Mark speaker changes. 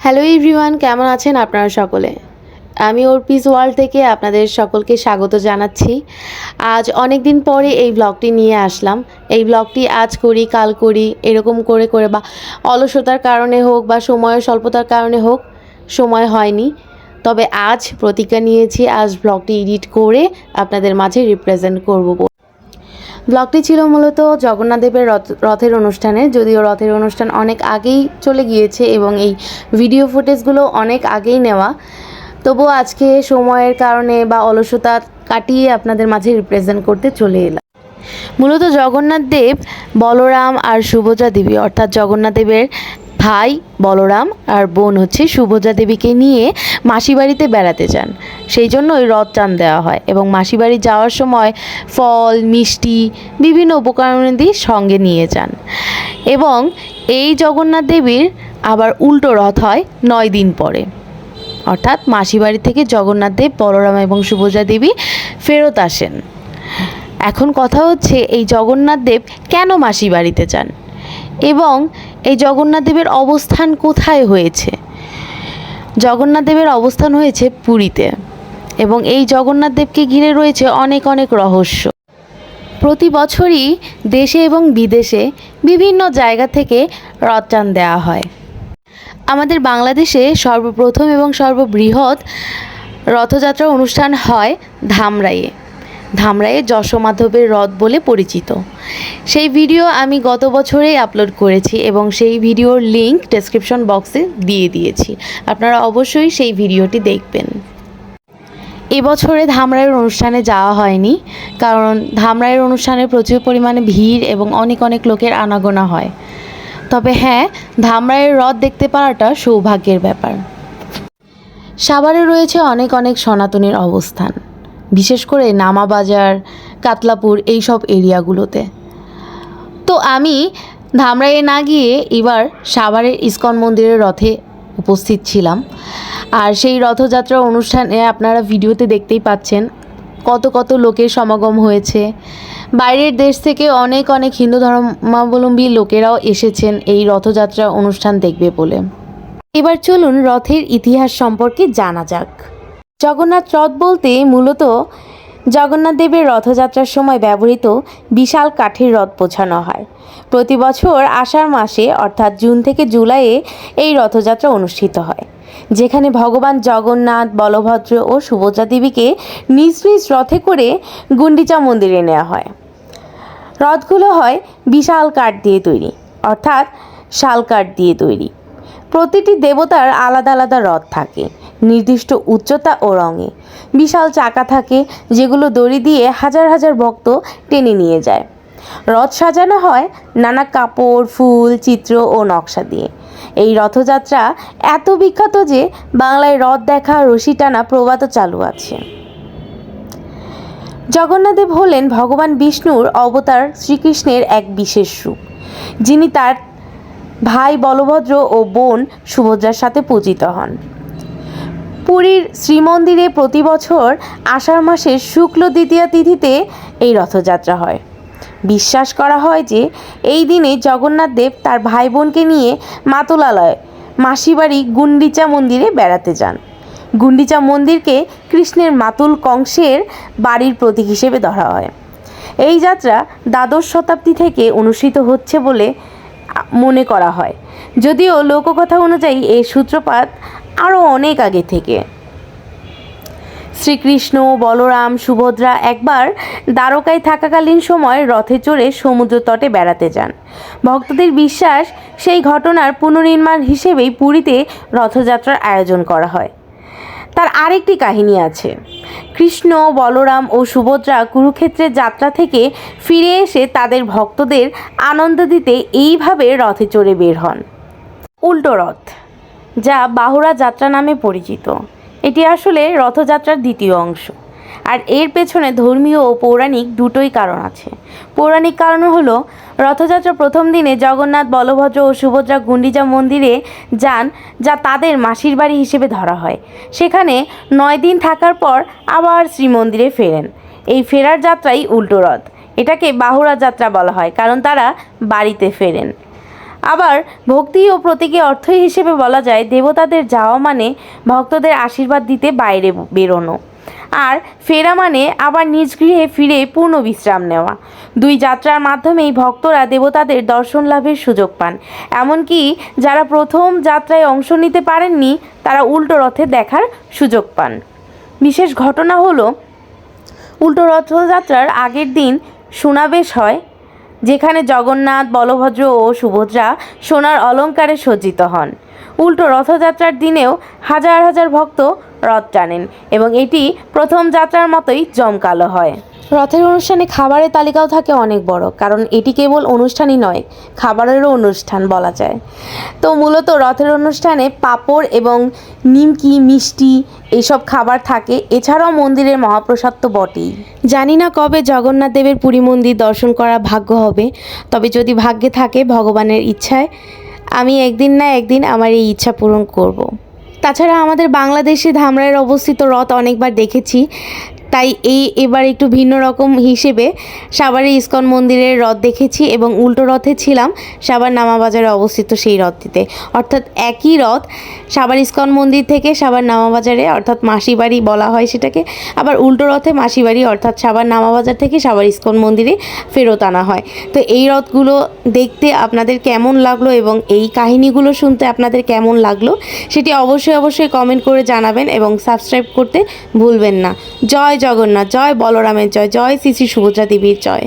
Speaker 1: Hello everyone, কেমন আছেন আপনারা সকলে? আমি অর্পিস ওয়ার্ল্ড থেকে আপনাদের সকলকে স্বাগত জানাচ্ছি। আজ অনেক দিন পরে এই ব্লগটি নিয়ে আসলাম। এই ব্লগটি আজ করি কাল করি এরকম করে করে বা অলসতার কারণে হোক বা সময়ের স্বল্পতার কারণে হোক সময় হয়নি। তবে আজ প্রতিজ্ঞা নিয়েছি, আজ ব্লগটি এডিট করে আপনাদের মাঝে রিপ্রেজেন্ট করব। ব্লগটি ছিল মূলত জগন্নাথ দেবের রথের অনুষ্ঠানে, যদিও রথের অনুষ্ঠান অনেক আগেই চলে গিয়েছে এবং এই ভিডিও ফুটেজগুলো অনেক আগেই নেওয়া, তবুও আজকে সময়ের কারণে বা অলসতা কাটিয়ে আপনাদের মাঝে রিপ্রেজেন্ট করতে চলে এলাম। মূলত জগন্নাথ দেব, বলরাম আর সুভদ্রা দেবী, অর্থাৎ জগন্নাথ দেবের ভাই বলরাম আর বোন হচ্ছে সুভদ্রা দেবীকে নিয়ে মাসি বাড়িতে বেড়াতে যান। সেই জন্য ওই রথ টান দেওয়া হয় এবং মাসি বাড়ি যাওয়ার সময় ফল মিষ্টি বিভিন্ন উপকরণাদি সঙ্গে নিয়ে যান। এবং এই জগন্নাথ দেবীর আবার উল্টো রথ হয় 9 দিন পরে, অর্থাৎ মাসি বাড়ি থেকে জগন্নাথ দেব, বলরাম এবং সুভদ্রা দেবী ফেরত আসেন। এখন কথা হচ্ছে, এই জগন্নাথ দেব কেন মাসি বাড়িতে যান এবং এই জগন্নাথ দেবের অবস্থান কোথায় হয়েছে? জগন্নাথ দেবের অবস্থান হয়েছে পুরীতে এবং এই জগন্নাথ দেবকে ঘিরে রয়েছে অনেক অনেক রহস্য। প্রতি বছরই দেশে এবং বিদেশে বিভিন্ন জায়গা থেকে রথ টান দেওয়া হয়। আমাদের বাংলাদেশে সর্বপ্রথম এবং সর্ববৃহৎ রথযাত্রা অনুষ্ঠান হয় ধামরাইয়ে। ধামরাইয়ে যশোমাধবের রথ বলে পরিচিত। সেই ভিডিও আমি গত বছরেই আপলোড করেছি এবং সেই ভিডিওর লিংক ডেসক্রিপশন বক্সে দিয়ে দিয়েছি, আপনারা অবশ্যই সেই ভিডিওটি দেখবেন। এবছরে ধামরাইয়ের অনুষ্ঠানে যাওয়া হয়নি, কারণ ধামরাইয়ের অনুষ্ঠানে প্রচুর পরিমাণে ভিড় এবং অনেক অনেক লোকের আনাগোনা হয়। তবে হ্যাঁ, ধামরাইয়ের রথ দেখতে পারাটা সৌভাগ্যের ব্যাপার। সাভারে রয়েছে অনেক অনেক সনাতনীর অবস্থান, বিশেষ করে নামাবাজার, কাতলাপুর এইসব এরিয়াগুলোতে। তো আমি ধামরাইয়ে না গিয়ে এবার সাভারের ইস্কন মন্দিরের রথে উপস্থিত ছিলাম। আর সেই রথযাত্রা অনুষ্ঠানে আপনারা ভিডিওতে দেখতেই পাচ্ছেন কত কত লোকের সমাগম হয়েছে। বাইরের দেশ থেকে অনেক অনেক হিন্দু ধর্মাবলম্বী লোকেরাও এসেছেন এই রথযাত্রা অনুষ্ঠান দেখবে বলে। এবার চলুন রথের ইতিহাস সম্পর্কে জানা যাক। জগন্নাথ রথ বলতে মূলত জগন্নাথ দেবের রথযাত্রার সময় ব্যবহৃত বিশাল কাঠের রথ বোঝানো হয়। প্রতি বছর আষাঢ় মাসে অর্থাৎ জুন থেকে জুলাইয়ে এই রথযাত্রা অনুষ্ঠিত হয়, যেখানে ভগবান জগন্নাথ, বলভদ্র ও সুভদ্রা দেবীকে নিজ নিজ রথে করে গুন্ডিচা মন্দিরে নেওয়া হয়। রথগুলো হয় বিশাল কাঠ দিয়ে তৈরি, অর্থাৎ শাল কাঠ দিয়ে তৈরি। প্রতিটি দেবতার আলাদা আলাদা রথ থাকে, নির্দিষ্ট উচ্চতা ও রঙে। বিশাল চাকা থাকে, যেগুলো দড়ি দিয়ে হাজার হাজার ভক্ত টেনে নিয়ে যায়। রথ সাজানো হয় নানা কাপড়, ফুল, চিত্র ও নকশা দিয়ে। এই রথযাত্রা এত বিখ্যাত যে বাংলায় রথ দেখা, রশি টানা প্রবাদও চালু আছে। জগন্নাথদেব হলেন ভগবান বিষ্ণুর অবতার শ্রীকৃষ্ণের এক বিশেষ রূপ, যিনি তার ভাই বলভদ্র ও বোন সুভদ্রার সাথে পূজিত হন। পুরীর শ্রীমন্দিরে প্রতি বছর আষাঢ় মাসের শুক্ল দ্বিতীয়া তিথিতে এই রথযাত্রা হয়। বিশ্বাস করা হয় যে এই দিনে জগন্নাথ দেব তার ভাই বোনকে নিয়ে মাতুলালয়, মাসিবাড়ি গুন্ডিচা মন্দিরে বেড়াতে যান। গুন্ডিচা মন্দিরকে কৃষ্ণের মাতুল কংসের বাড়ির প্রতীক হিসেবে ধরা হয়। এই যাত্রা দ্বাদশ শতাব্দী থেকে অনুষ্ঠিত হচ্ছে বলে মনে করা হয়, যদিও লোককথা অনুযায়ী এর সূত্রপাত আরও অনেক আগে থেকে। শ্রীকৃষ্ণ, বলরাম, সুভদ্রা একবার দ্বারকায় থাকাকালীন সময় রথে চড়ে সমুদ্র তটে বেড়াতে যান। ভক্তদের বিশ্বাস, সেই ঘটনার পুনর্নির্মাণ হিসেবেই পুরীতে রথযাত্রার আয়োজন করা হয়। তার আরেকটি কাহিনী আছে। কৃষ্ণ, বলরাম ও সুভদ্রা কুরুক্ষেত্রের যাত্রা থেকে ফিরে এসে তাদের ভক্তদের আনন্দ দিতে এইভাবে রথে চড়ে বের হন। উল্টো রথ, যা বাহুড়া যাত্রা নামে পরিচিত, এটি আসলে রথযাত্রার দ্বিতীয় অংশ। আর এর পেছনে ধর্মীয় ও পৌরাণিক দুটোই কারণ আছে। পৌরাণিক কারণ হলো, রথযাত্রা প্রথম দিনে জগন্নাথ, বলভদ্র ও সুভদ্রা গুন্ডিচা মন্দিরে যান, যা তাদের মাসির বাড়ি হিসেবে ধরা হয়। সেখানে 9 দিন থাকার পর আবার শ্রীমন্দিরে ফেরেন। এই ফেরার যাত্রাই উল্টো রথ। এটাকে বাহুড়া যাত্রা বলা হয়, কারণ তারা বাড়িতে ফেরেন।
Speaker 2: আবার ভক্তি ও প্রতীকী অর্থ হিসেবে বলা যায় দেবতাদের যাওয়া মানে ভক্তদের আশীর্বাদ দিতে বাইরে বেরোনো, আর ফেরা মানে আবার নিজ গৃহে ফিরে পূর্ণ বিশ্রাম নেওয়া। দুই যাত্রার মাধ্যমেই ভক্তরা দেবতাদের দর্শন লাভের সুযোগ পান। এমনকি যারা প্রথম যাত্রায় অংশ নিতে পারেননি তারা উল্টো রথে দেখার সুযোগ পান। বিশেষ ঘটনা হলো উল্টো রথযাত্রার আগের দিন সোনাবেশ হয়, যেখানে জগন্নাথ, বলভদ্র ও সুভদ্রা সোনার অলঙ্কারে সজ্জিত হন। উল্টো রথযাত্রার দিনেও হাজার হাজার ভক্ত রথ টানেন এবং এটি প্রথম যাত্রার মতোই জমকালো হয়। রথের অনুষ্ঠানে খাবারের তালিকাও থাকে অনেক বড়, কারণ এটি কেবল অনুষ্ঠানই নয়, খাবারেরও অনুষ্ঠান বলা যায়। তো মূলত রথের অনুষ্ঠানে পাঁপড় এবং নিমকি, মিষ্টি এইসব খাবার থাকে। এছাড়াও মন্দিরের মহাপ্রসাদ তো বটেই। জানি না কবে জগন্নাথ দেবের পুরী মন্দির দর্শন করা ভাগ্য হবে, তবে যদি ভাগ্যে থাকে ভগবানের ইচ্ছায় আমি একদিন না একদিন আমার এই ইচ্ছা পূরণ করব। তাছাড়া আমাদের বাংলাদেশে ধামরাইয়ের অবস্থিত রথ অনেকবার দেখেছি, তাই এবার একটু ভিন্ন রকম হিসেবে সাভারের ইস্কন মন্দিরের রথ দেখেছি এবং উল্টো রথে ছিলাম সাভার নামাবাজারে অবস্থিত সেই রথটিতে। অর্থাৎ একই রথ সাভার ইস্কন মন্দির থেকে সাভার নামাবাজারে, অর্থাৎ মাসিবাড়ি বলা হয় সেটাকে, আবার উল্টো রথে মাসিবাড়ি অর্থাৎ সাভার নামাবাজার থেকে সাভার ইস্কন মন্দিরে ফেরত আনা হয়। তো এই রথগুলো দেখতে আপনাদের কেমন লাগলো এবং এই কাহিনীগুলো শুনতে আপনাদের কেমন লাগলো সেটি অবশ্যই কমেন্ট করে জানাবেন এবং সাবস্ক্রাইব করতে ভুলবেন না। জয় জগন্নাথ, জয় বলরামের জয়, জয় শ্রী শ্রী সুভদ্রা দেবীর জয়।